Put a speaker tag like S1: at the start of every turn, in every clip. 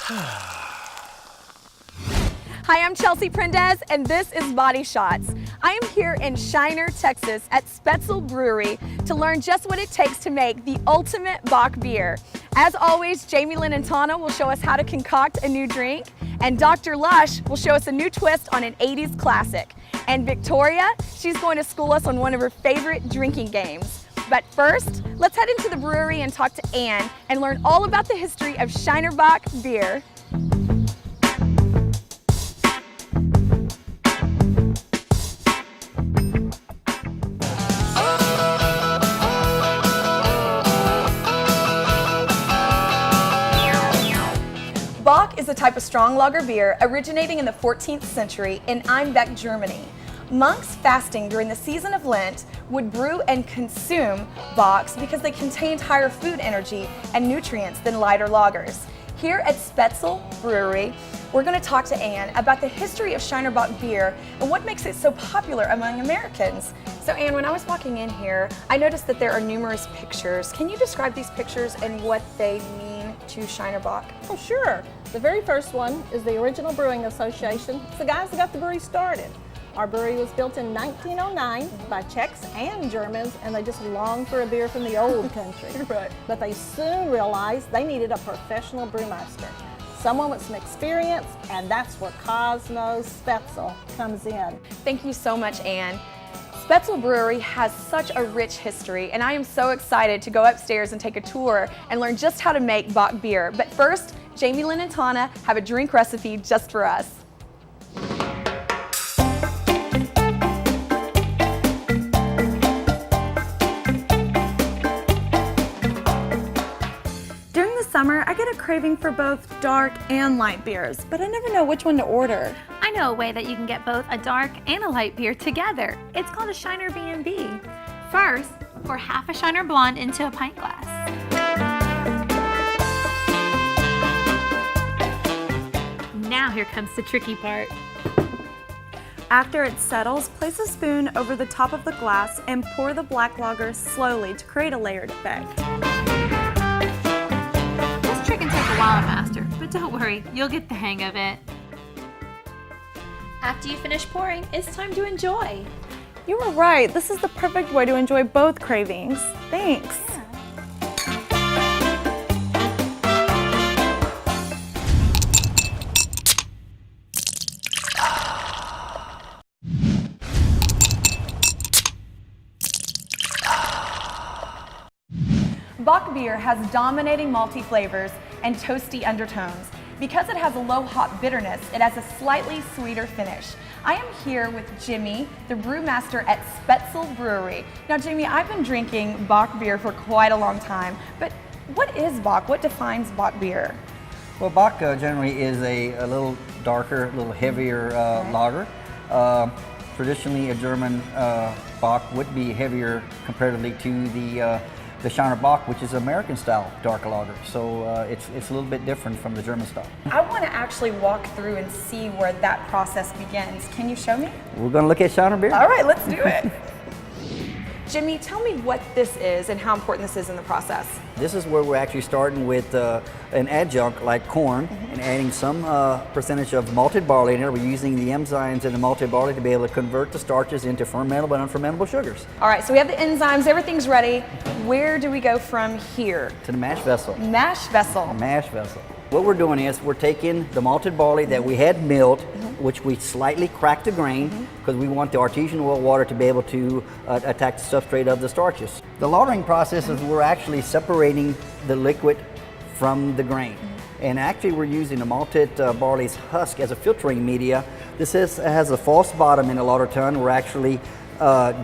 S1: Hi, I'm Chelsea Prendez, and this is Body Shots. I am here in Shiner, Texas at Spetzel Brewery to learn just what it takes to make the ultimate Bock beer. As always, Jamie Lynn and Tana will show us how to concoct a new drink, and Dr. Lush will show us a new twist on an 80s classic. And Victoria, she's going to school us on one of her favorite drinking games. But first, let's head into the brewery and talk to Ann and learn all about the history of Shiner Bock beer. Bock is a type of strong lager beer originating in the 14th century in Einbeck, Germany. Monks fasting during the season of Lent would brew and consume Bocks because they contained higher food energy and nutrients than lighter lagers. Here at Spetzel Brewery, we're going to talk to Ann about the history of Shiner Bock beer and what makes it so popular among Americans. So Ann, when I was walking in here, I noticed that there are numerous pictures. Can you describe these pictures and what they mean to Shiner Bock?
S2: Oh, sure. The very first one is the original Brewing Association. It's the guys that got the brewery started. Our brewery was built in 1909 by Czechs and Germans, and they just longed for a beer from the old country.
S1: Right.
S2: But they soon realized they needed a professional brewmaster, someone with some experience, and that's where Cosmo Spetzel comes in.
S1: Thank you so much, Ann. Spetzel Brewery has such a rich history, and I am so excited to go upstairs and take a tour and learn just how to make Bock beer. But first, Jamie Lynn and Tana have a drink recipe just for us. During the summer, I get a craving for both dark and light beers, but I never know which one to order.
S3: I know a way that you can get both a dark and a light beer together. It's called a Shiner B&B. First, pour half a Shiner Blonde into a pint glass. Now here comes the tricky part.
S1: After it settles, place a spoon over the top of the glass and pour the black lager slowly to create a layered effect.
S3: This trick can take a while to master, but don't worry, you'll get the hang of it. After you finish pouring, it's time to enjoy.
S1: You were right. This is the perfect way to enjoy both cravings. Thanks. Bock beer has dominating malty flavors and toasty undertones. Because it has a low hop bitterness, it has a slightly sweeter finish. I am here with Jimmy, the brewmaster at Spetzel Brewery. Now Jimmy, I've been drinking Bock beer for quite a long time, but what is Bock? What defines Bock beer?
S4: Well, Bock generally is a little darker, a little heavier lager. Traditionally, a German Bock would be heavier comparatively to the Shiner Bock, which is American style dark lager. So it's a little bit different from the German style.
S1: I want to actually walk through and see where that process begins. Can you show me?
S4: We're going to look at Shiner beer.
S1: All right, let's do it. Jimmy, tell me what this is and how important this is in the process.
S4: This is where we're actually starting with an adjunct like corn and adding some percentage of malted barley in there. We're using the enzymes in the malted barley to be able to convert the starches into fermentable and unfermentable sugars.
S1: All right, so we have the enzymes, everything's ready. Where do we go from here?
S4: To the mash vessel.
S1: Mash vessel.
S4: Mash vessel. What we're doing is we're taking the malted barley that we had milled, which we slightly cracked the grain because we want the artesian oil water to be able to attack the substrate of the starches. The lautering process is we're actually separating the liquid from the grain. And actually we're using the malted barley's husk as a filtering media. This has a false bottom in the lauter tun. We're actually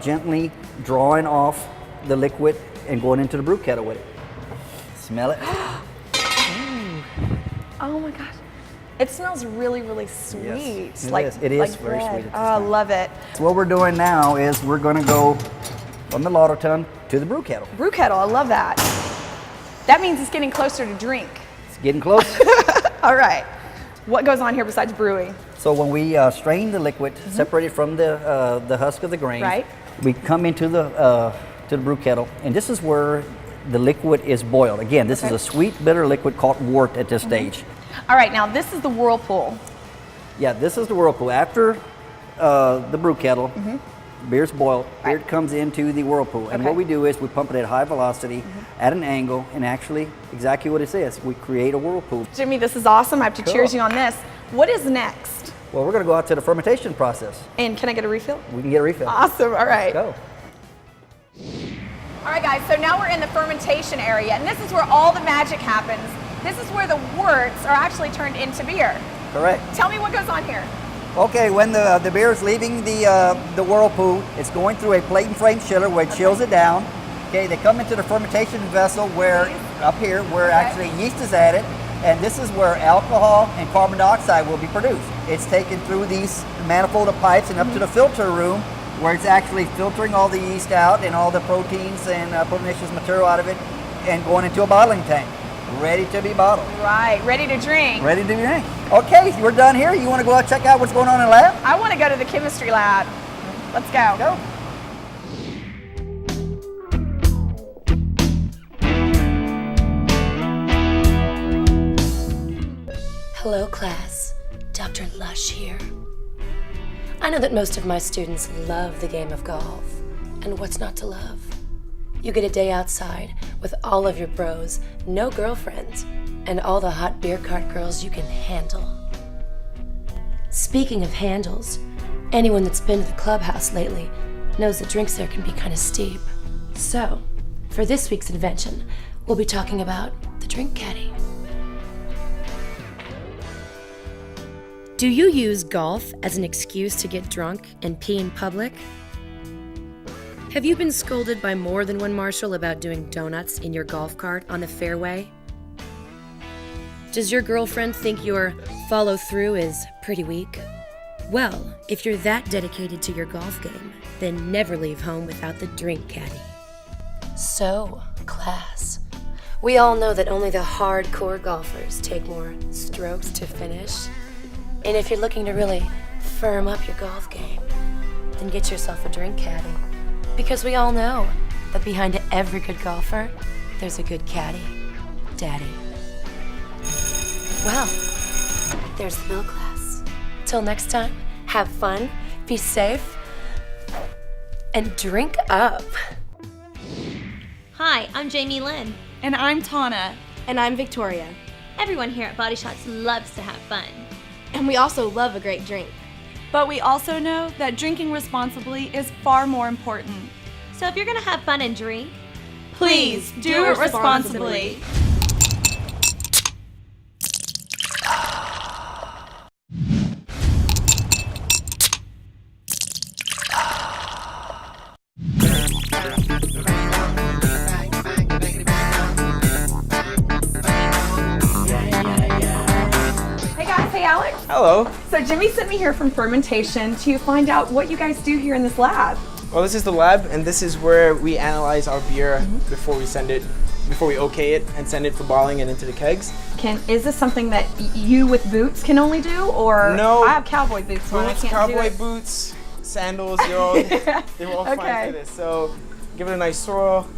S4: gently drawing off the liquid and going into the brew kettle with it. Smell it.
S1: Oh my gosh. It smells really, really sweet.
S4: Yes, it
S1: like,
S4: is. It is
S1: like
S4: very
S1: bread.
S4: sweet.
S1: Oh, I love it.
S4: So what we're doing now is we're going to go from the lauter tun to the brew kettle.
S1: Brew kettle, I love that. That means it's getting closer to drink.
S4: It's getting close.
S1: All right. What goes on here besides brewing?
S4: So when we strain the liquid, separate it from the husk of the grain,
S1: Right.
S4: we come into the brew kettle, and this is where the liquid is boiled. Again, this is a sweet, bitter liquid called wort at this stage.
S1: All right, now this is the whirlpool.
S4: Yeah, this is the whirlpool. After the brew kettle, beer's boiled, beer comes into the whirlpool. And what we do is we pump it at high velocity, at an angle, and actually, exactly what it says, we create a whirlpool.
S1: Jimmy, this is awesome. I have to cheers you on this. What is next?
S4: Well, we're going to go out to the fermentation process.
S1: And can I get a refill?
S4: We can get a refill.
S1: Awesome, all right.
S4: Let's go.
S1: All right, guys, so now we're in the fermentation area, and this is where all the magic happens. This is where the worts are actually turned into beer.
S4: Correct.
S1: Tell me what goes on here.
S4: Okay, when the beer is leaving the whirlpool, it's going through a plate and frame chiller where it chills it down. Okay, they come into the fermentation vessel where, up here, where actually yeast is added, and this is where alcohol and carbon dioxide will be produced. It's taken through these manifold of pipes and up to the filter room, where it's actually filtering all the yeast out and all the proteins and proteinaceous material out of it, and going into a bottling tank, ready to be bottled.
S1: Right, ready to drink.
S4: Ready to drink. Okay, we're done here. You want to go out and check out what's going on in the lab?
S1: I want to go to the chemistry lab. Let's go.
S4: Go.
S5: Hello, class. Dr. Lush here. I know that most of my students love the game of golf. And what's not to love? You get a day outside with all of your bros, no girlfriends, and all the hot beer cart girls you can handle. Speaking of handles, anyone that's been to the clubhouse lately knows the drinks there can be kind of steep. So, for this week's invention, we'll be talking about the drink caddy. Do you use golf as an excuse to get drunk and pee in public? Have you been scolded by more than one marshal about doing donuts in your golf cart on the fairway? Does your girlfriend think your follow-through is pretty weak? Well, if you're that dedicated to your golf game, then never leave home without the drink caddy. So, class, we all know that only the hardcore golfers take more strokes to finish. And if you're looking to really firm up your golf game, then get yourself a drink caddy. Because we all know that behind every good golfer, there's a good caddy, daddy. Well, there's the bill, class. Till next time, have fun, be safe, and drink up.
S6: Hi, I'm Jamie Lynn.
S1: And I'm Tana.
S7: And I'm Victoria.
S6: Everyone here at Body Shots loves to have fun.
S7: And we also love a great drink.
S1: But we also know that drinking responsibly is far more important.
S6: So if you're gonna have fun and drink,
S1: Please do it responsibly. Hey guys, hey Alex.
S8: Hello.
S1: So Jimmy sent me here from fermentation to find out what you guys do here in this lab.
S8: Well, this is the lab, and this is where we analyze our beer before we okay it and send it for bottling and into the kegs.
S1: Is this something that you with boots can only do, or
S8: No.
S1: I have cowboy boots on, I
S8: Boots,
S1: can't do
S8: cowboy
S1: it.
S8: boots, sandals, they're all
S1: Okay.
S8: fine for this. So give it a nice swirl,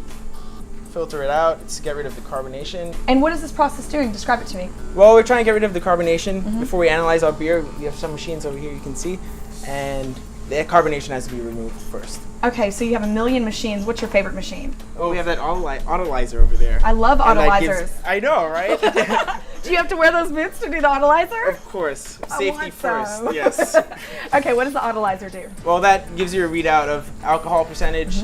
S8: filter it out to get rid of the carbonation.
S1: And what is this process doing? Describe it to me.
S8: Well, we're trying to get rid of the carbonation before we analyze our beer. We have some machines over here you can see, and the carbonation has to be removed first.
S1: Okay, so you have a million machines. What's your favorite machine?
S8: Oh, we have that autolyzer over there.
S1: I love
S8: And that
S1: autolyzers.
S8: I know, right?
S1: Do you have to wear those boots to do the autolyzer?
S8: Of course,
S1: I
S8: safety
S1: want
S8: first.
S1: some.
S8: Yes.
S1: Okay, what does the autolyzer do?
S8: Well, that gives you a readout of alcohol percentage,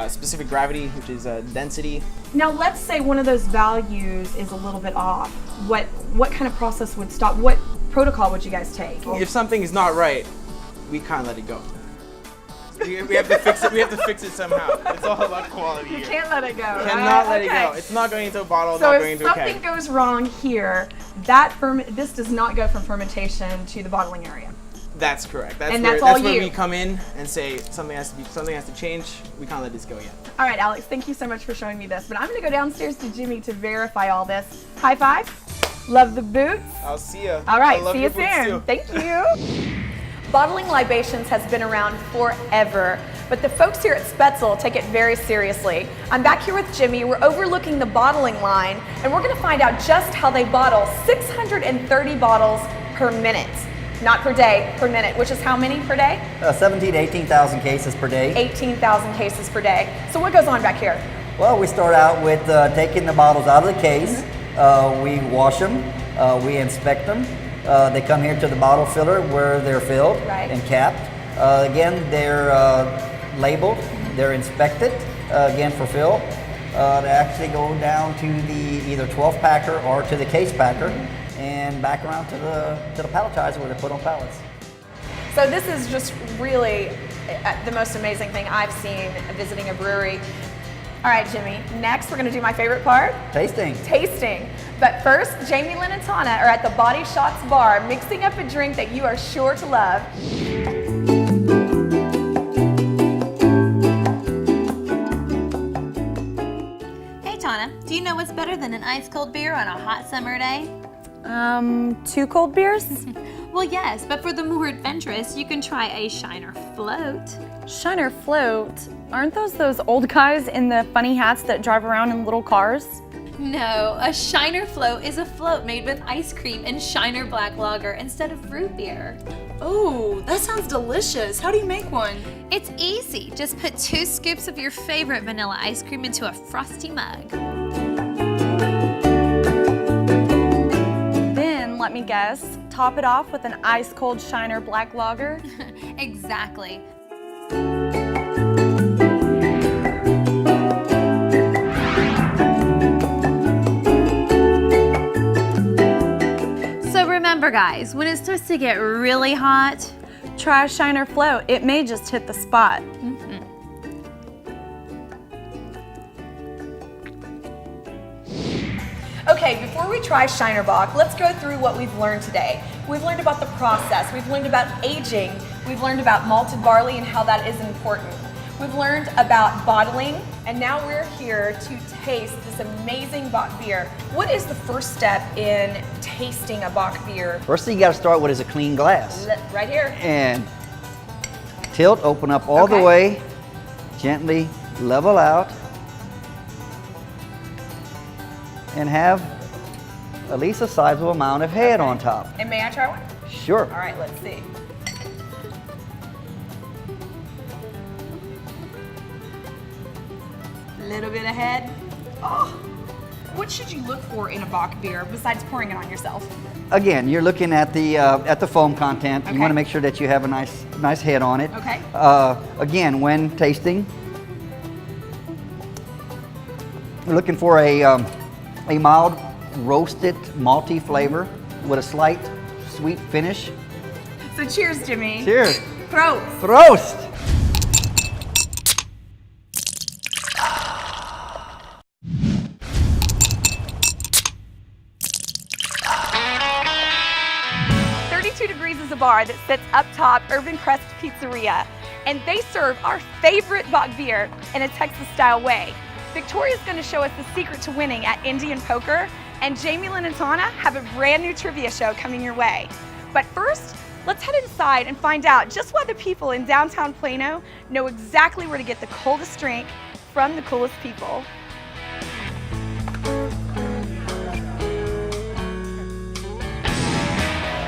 S8: specific gravity, which is density.
S1: Now, let's say one of those values is a little bit off. What kind of process would stop? What protocol would you guys take?
S8: If something is not right, we can't let it go. We have to fix it. We have to fix it somehow. It's all about quality
S1: You
S8: here.
S1: can't let it go.
S8: Cannot let it
S1: Okay.
S8: go. It's not going into a bottle.
S1: So
S8: not
S1: if
S8: going into a
S1: something
S8: keg.
S1: goes wrong here, this does not go from fermentation to the bottling area.
S8: That's correct.
S1: And
S8: where,
S1: that's all
S8: where
S1: you.
S8: we come in and say something has to change. We can't let this go yet.
S1: All right, Alex, thank you so much for showing me this. But I'm going to go downstairs to Jimmy to verify all this. High five. Love the boots.
S8: I'll see you.
S1: All right,
S8: I love
S1: see
S8: your
S1: you
S8: boots
S1: soon.
S8: too.
S1: Thank you. Bottling libations has been around forever, but the folks here at Spetzel take it very seriously. I'm back here with Jimmy. We're overlooking the bottling line, and we're going to find out just how they bottle 630 bottles per minute. Not per day, per minute, which is how many per day?
S4: 17 to 18,000 cases per day.
S1: 18,000 cases per day. So what goes on back here?
S4: Well, we start out with taking the bottles out of the case. We wash them, we inspect them. They come here to the bottle filler where they're filled and capped. Again, they're labeled, they're inspected again for fill. They actually go down to the either 12 packer or to the case packer and back around to the palletizer where they're put on pallets.
S1: So this is just really the most amazing thing I've seen visiting a brewery. All right, Jimmy, next we're gonna do my favorite part.
S4: Tasting.
S1: Tasting. But first, Jamie Lynn and Tana are at the Body Shots bar mixing up a drink that you are sure to love.
S6: Hey Tana, do you know what's better than an ice cold beer on a hot summer day?
S1: 2 cold beers?
S6: Well, yes, but for the more adventurous, you can try a Shiner Float.
S9: Shiner Float? Aren't those old guys in the funny hats that drive around in little cars?
S6: No, a Shiner Float is a float made with ice cream and Shiner Black Lager instead of root beer.
S9: Oh, that sounds delicious. How do you make one?
S3: It's easy. Just put 2 scoops of your favorite vanilla ice cream into a frosty mug.
S9: Then, let me guess, top it off with an ice-cold Shiner Black Lager?
S3: Exactly. So remember guys, when it starts to get really hot,
S9: Try a Shiner Float. It may just hit the spot.
S1: Okay, before we try Shiner Bock, let's go through what we've learned today. We've learned about the process, we've learned about aging, we've learned about malted barley and how that is important. We've learned about bottling, and now we're here to taste this amazing Bock beer. What is the first step in tasting a Bock beer?
S4: First thing you gotta start with is a clean glass.
S1: Right here.
S4: And tilt, open up all the way, gently level out, and have at least a sizable amount of head on top.
S1: And may I try one?
S4: Sure.
S1: All right, let's see. Little bit of head. Oh, what should you look for in a Bock beer besides pouring it on yourself?
S4: Again, you're looking at the foam content. You want to make sure that you have a nice head on it.
S1: Okay.
S4: Again, when tasting, we're looking for a mild roasted malty flavor with a slight sweet finish.
S1: So cheers, Jimmy.
S4: Cheers.
S1: Prost.
S4: Prost.
S1: Degrees is a bar that sits up top Urban Crest Pizzeria, and they serve our favorite Bock beer in a Texas-style way. Victoria's going to show us the secret to winning at Indian Poker, and Jamie Lynn and Tana have a brand new trivia show coming your way. But first, let's head inside and find out just why the people in downtown Plano know exactly where to get the coldest drink from the coolest people.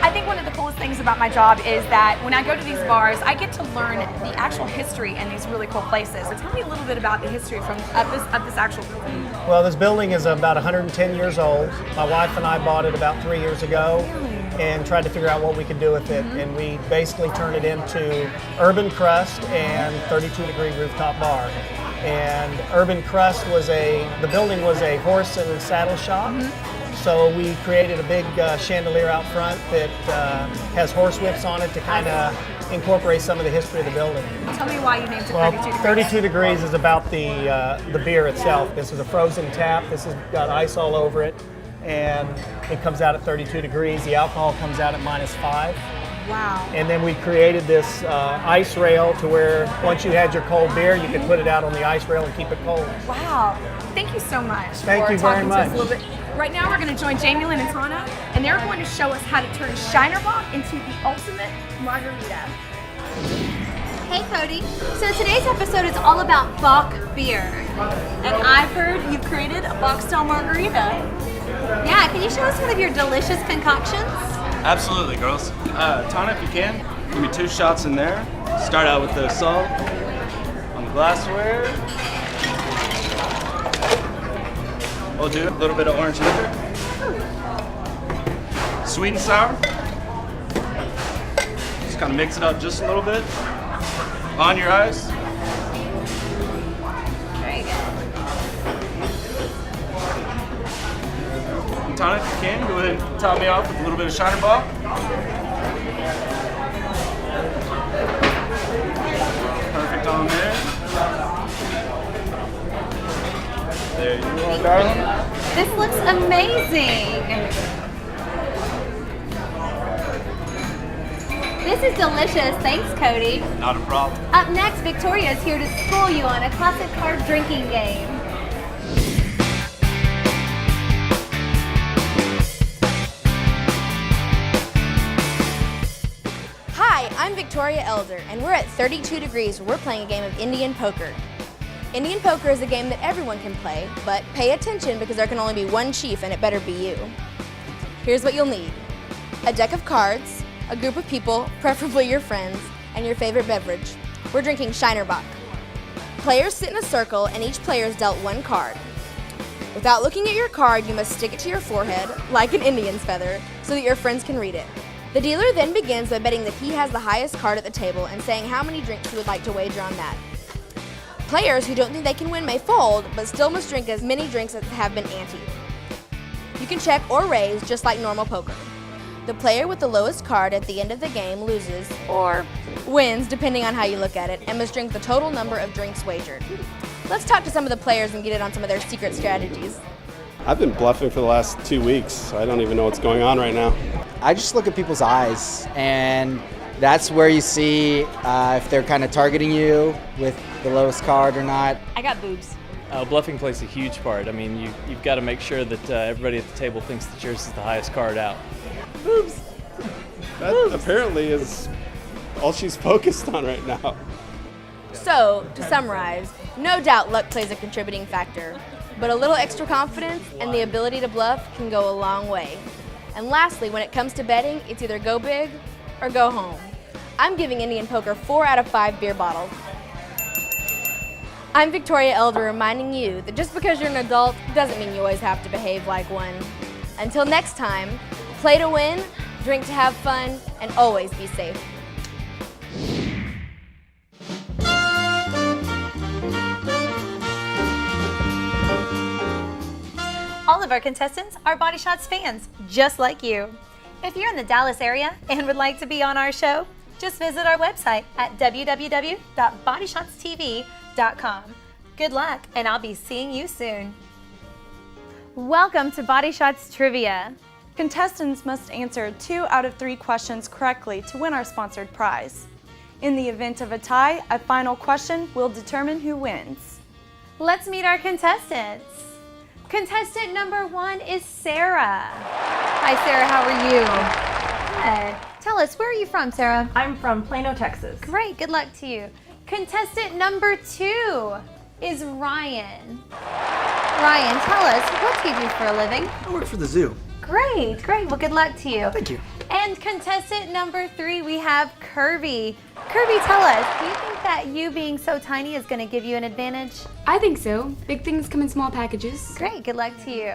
S1: I think one of the coolest things about my job is that when I go to these bars, I get to learn the actual history in these really cool places. So tell me a little bit about the history of this actual building.
S10: Well, this building is about 110 years old. My wife and I bought it about 3 years ago and tried to figure out what we could do with it. And we basically turned it into Urban Crust and 32-degree rooftop bar. And Urban Crust the building was a horse and saddle shop. So we created a big chandelier out front that has horse whips on it to kind of incorporate some of the history of the building.
S1: Tell me why you named it 32 degrees.
S10: 32 degrees is about the beer itself. This is a frozen tap. This has got ice all over it, and it comes out at 32 degrees. The alcohol comes out at -5.
S1: Wow.
S10: And then we created this ice rail to where once you had your cold beer, you could put it out on the ice rail and keep it cold.
S1: Wow. Thank you so much
S10: Thank
S1: for
S10: you
S1: talking
S10: very
S1: to us a little bit. Right now we're going to join Jamie Lynn and Tana, and they're going to show us how to turn Shiner Bock into the ultimate margarita.
S6: Hey, Cody. So today's episode is all about Bock beer.
S11: And I've heard you've created a Bock style margarita.
S6: Yeah, can you show us one of your delicious concoctions?
S12: Absolutely, girls. Tana, if you can, give me 2 shots in there. Start out with the salt on the glassware. We'll do a little bit of orange liquor. Sweet and sour. Just kind of mix it up just a little bit. On your ice.
S6: Very good.
S12: And Tana, if you can, go ahead and top me off with a little bit of Shiner Bock. Perfect on there. There you are, darling.
S6: This looks amazing. This is delicious. Thanks, Cody.
S12: Not a problem.
S6: Up next, Victoria is here to school you on a classic card drinking game.
S7: Hi, I'm Victoria Elder, and we're at 32 Degrees where we're playing a game of Indian poker. Indian poker is a game that everyone can play, but pay attention because there can only be one chief and it better be you. Here's what you'll need: a deck of cards, a group of people, preferably your friends, and your favorite beverage. We're drinking Shiner Bock. Players sit in a circle and each player is dealt 1 card. Without looking at your card, you must stick it to your forehead, like an Indian's feather, so that your friends can read it. The dealer then begins by betting that he has the highest card at the table and saying how many drinks he would like to wager on that. Players who don't think they can win may fold, but still must drink as many drinks as have been anteed. You can check or raise just like normal poker. The player with the lowest card at the end of the game loses, or wins depending on how you look at it, and must drink the total number of drinks wagered. Let's talk to some of the players and get in on some of their secret strategies.
S13: I've been bluffing for the last 2 weeks, so I don't even know what's going on right now.
S14: I just look at people's eyes, and that's where you see if they're kind of targeting you with the lowest card or not.
S11: I got boobs.
S15: Bluffing plays a huge part. I mean, you've got to make sure that everybody at the table thinks that yours is the highest card out.
S11: Boobs.
S13: That apparently is all she's focused on right now.
S7: So, to summarize, no doubt luck plays a contributing factor, but a little extra confidence and the ability to bluff can go a long way. And lastly, when it comes to betting, it's either go big or go home. I'm giving Indian poker 4 out of 5 beer bottles. I'm Victoria Elder, reminding you that just because you're an adult doesn't mean you always have to behave like one. Until next time, play to win, drink to have fun, and always be safe.
S3: All of our contestants are Body Shots fans, just like you. If you're in the Dallas area and would like to be on our show, just visit our website at www.bodyshots.tv.com. Good luck, and I'll be seeing you soon. Welcome to Body Shots Trivia.
S9: Contestants must answer 2 out of 3 questions correctly to win our sponsored prize. In the event of a tie, a final question will determine who wins.
S3: Let's meet our contestants. Contestant number 1 is Sarah. Hi, Sarah, how are you? Good. Tell us, where are you from, Sarah?
S11: I'm from Plano, Texas.
S3: Great, good luck to you. Contestant number 2 is Ryan. Ryan, tell us, what do you do for a living?
S16: I work for the zoo.
S3: Great, great. Well, good luck to you.
S16: Thank you.
S3: And contestant number 3, we have Kirby. Kirby, tell us, do you think that you being so tiny is going to give you an advantage?
S17: I think so. Big things come in small packages.
S3: Great, good luck to you.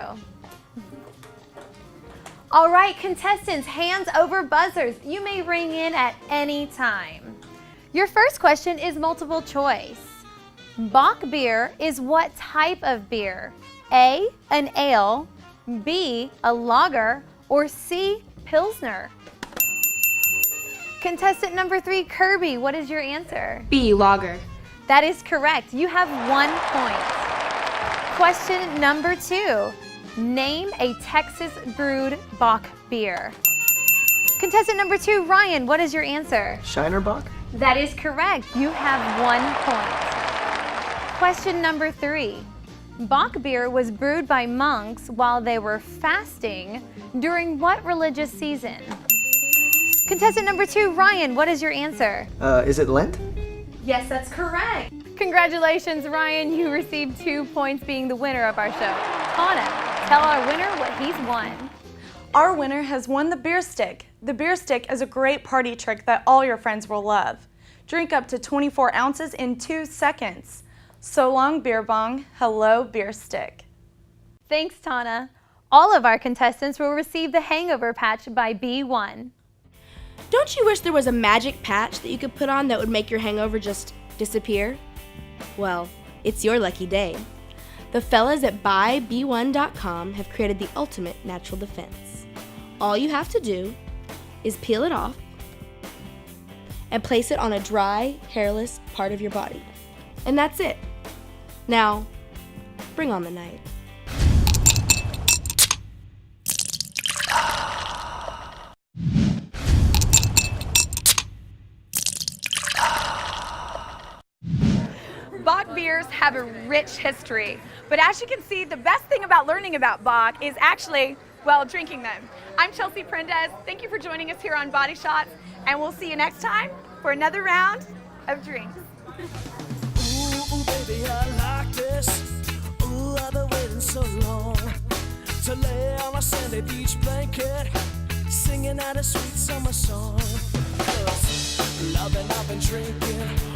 S3: All right, contestants, hands over buzzers. You may ring in at any time. Your first question is multiple choice. Bock beer is what type of beer? A, an ale, B, a lager, or C, Pilsner? Contestant number 3, Kirby, what is your answer?
S17: B, lager.
S3: That is correct. You have 1 point. Question number 2. Name a Texas brewed Bock beer. Contestant number 2, Ryan, what is your answer?
S16: Shiner Bock?
S3: That is correct. You have 1 point. Question number 3. Bock beer was brewed by monks while they were fasting during what religious season? Contestant number 2, Ryan, what is your answer?
S16: Is it Lent?
S3: Yes, that's correct. Congratulations, Ryan. You received 2 points being the winner of our show. Tana, tell our winner what he's won.
S9: Our winner has won the beer stick. The beer stick is a great party trick that all your friends will love. Drink up to 24 ounces in 2 seconds. So long, beer bong. Hello, beer stick.
S3: Thanks, Tana. All of our contestants will receive the hangover patch by B1.
S7: Don't you wish there was a magic patch that you could put on that would make your hangover just disappear? Well, it's your lucky day. The fellas at buyb1.com have created the ultimate natural defense. All you have to do is peel it off and place it on a dry, hairless part of your body. And that's it. Now, bring on the night.
S1: Bock beers have a rich history, but as you can see, the best thing about learning about Bock is actually, well, drinking them. I'm Chelsea Prendez. Thank you for joining us here on Body Shots, and we'll see you next time for another round of drinks.
S16: Ooh, baby, I like this. Ooh, I've been waiting so long to lay on my sandy beach blanket, singing out a sweet summer song. 'Cause loving, I've been drinking.